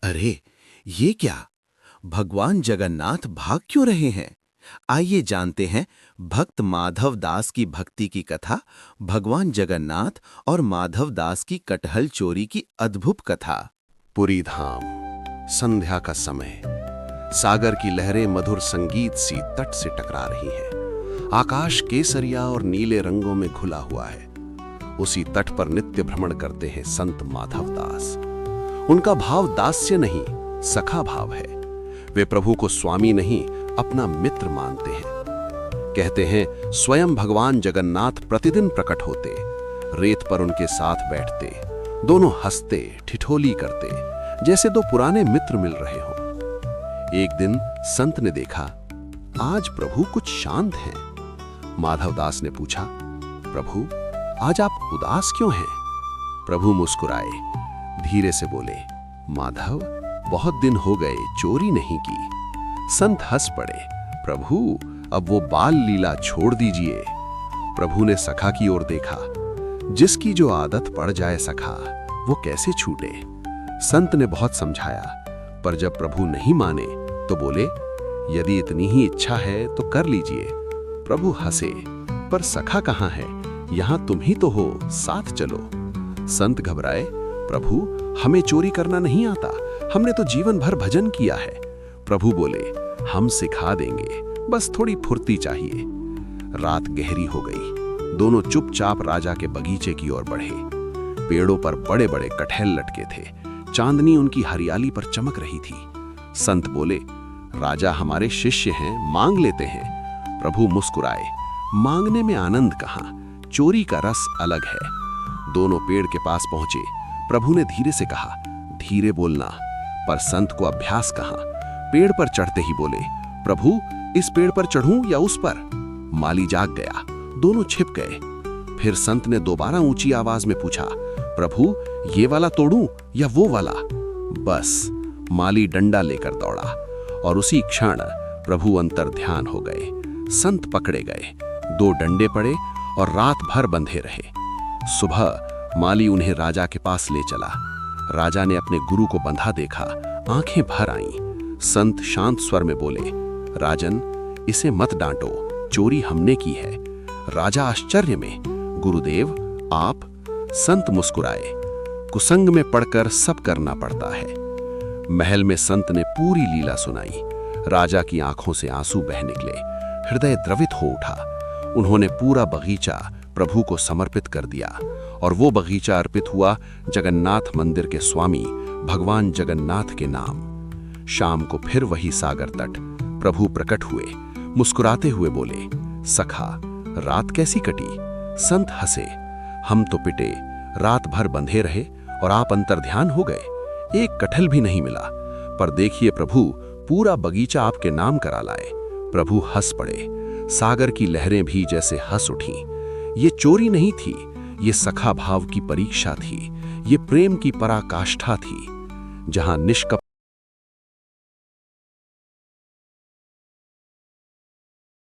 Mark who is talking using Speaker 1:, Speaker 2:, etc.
Speaker 1: अरे, ये क्या? भगवान जगन्नाथ भाग क्यों रहे हैं? आइए जानते हैं भक्त माधव दास की भक्ति की कथा, भगवान जगन्नाथ और माधव दास की कटहल चोरी की अद्भुत कथा।
Speaker 2: पुरी धाम, संध्या का समय। सागर की लहरें मधुर संगीत सी तट से टकरा रही हैं। आकाश केसरिया और नीले रंगों में घुला हुआ है। उसी तट पर नित्य भ्रमण करते हैं संत माधव दास। उनका भाव दास्य नहीं, सखा भाव है। वे प्रभु को स्वामी नहीं, अपना मित्र मानते हैं। कहते हैं स्वयं भगवान जगन्नाथ प्रतिदिन प्रकट होते, रेत पर उनके साथ बैठते, दोनों हंसते ठिठोली करते, जैसे दो पुराने मित्र मिल रहे हों। एक दिन संत ने देखा, आज प्रभु कुछ शांत हैं। माधव दास ने पूछा, प्रभु आज आप उदास क्यों हैं? प्रभु मुस्कुराए, धीरे से बोले, माधव बहुत दिन हो गए चोरी नहीं की। संत हंस पड़े, प्रभु अब वो बाल लीला छोड़ दीजिए। प्रभु ने सखा की ओर देखा, जिसकी जो आदत पड़ जाए सखा, वो कैसे छूटे। संत ने बहुत समझाया, पर जब प्रभु नहीं माने तो बोले, यदि इतनी ही इच्छा है तो कर लीजिए। प्रभु हंसे, पर सखा कहाँ है? यहां तुम ही तो हो, साथ चलो। संत घबराए, प्रभु हमें चोरी करना नहीं आता, हमने तो जीवन भर भजन किया है। प्रभु बोले, हम सिखा देंगे, बस थोड़ी फुर्ती चाहिए। रात गहरी हो गई। दोनों चुपचाप राजा के बगीचे की ओर बढ़े। पेड़ों पर बड़े बड़े कटहल लटके थे। चांदनी उनकी हरियाली पर चमक रही थी। संत बोले, राजा हमारे शिष्य हैं, मांग लेते हैं। प्रभु मुस्कुराए, मांगने में आनंद कहाँ, चोरी का रस अलग है। दोनों पेड़ के पास पहुंचे। प्रभु ने धीरे से कहा, धीरे बोलना। पर संत को अभ्यास कहाँ। पेड़ पर चढ़ते ही बोले, प्रभु इस पेड़ पर चढ़ूं या उस पर? माली जाग गया, दोनों छिप गए। फिर संत ने दोबारा ऊंची आवाज में पूछा, प्रभु ये वाला तोड़ूं या वो वाला? बस माली डंडा लेकर दौड़ा और उसी क्षण प्रभु अंतर ध्यान हो गए। संत पकड़े गए, दो डंडे पड़े और रात भर बंधे रहे। सुबह माली उन्हें राजा के पास ले चला। राजा ने अपने गुरु को बंधा देखा, आंखें भर आईं। संत शांत स्वर में बोले, राजन इसे मत डांटो, चोरी हमने की है। राजा आश्चर्य में, गुरुदेव आप? संत मुस्कुराए, कुसंग में पड़कर सब करना पड़ता है। महल में संत ने पूरी लीला सुनाई। राजा की आंखों से आंसू बह निकले, हृदय द्रवित हो उठा। उन्होंने पूरा बगीचा प्रभु को समर्पित कर दिया और वो बगीचा अर्पित हुआ जगन्नाथ मंदिर के स्वामी भगवान जगन्नाथ के नाम। शाम को फिर वही सागर तट। प्रभु प्रकट हुए, मुस्कुराते हुए बोले, सखा रात कैसी कटी? संत हंसे, हम तो पिटे, रात भर बंधे रहे और आप अंतर्ध्यान हो गए। एक कटहल भी नहीं मिला, पर देखिए प्रभु पूरा बगीचा आपके नाम करा लाए। प्रभु हंस पड़े, सागर की लहरें भी जैसे हंस उठीं। ये चोरी नहीं थी, ये सखा भाव की परीक्षा थी, ये प्रेम की पराकाष्ठा थी। जहां निष्कपट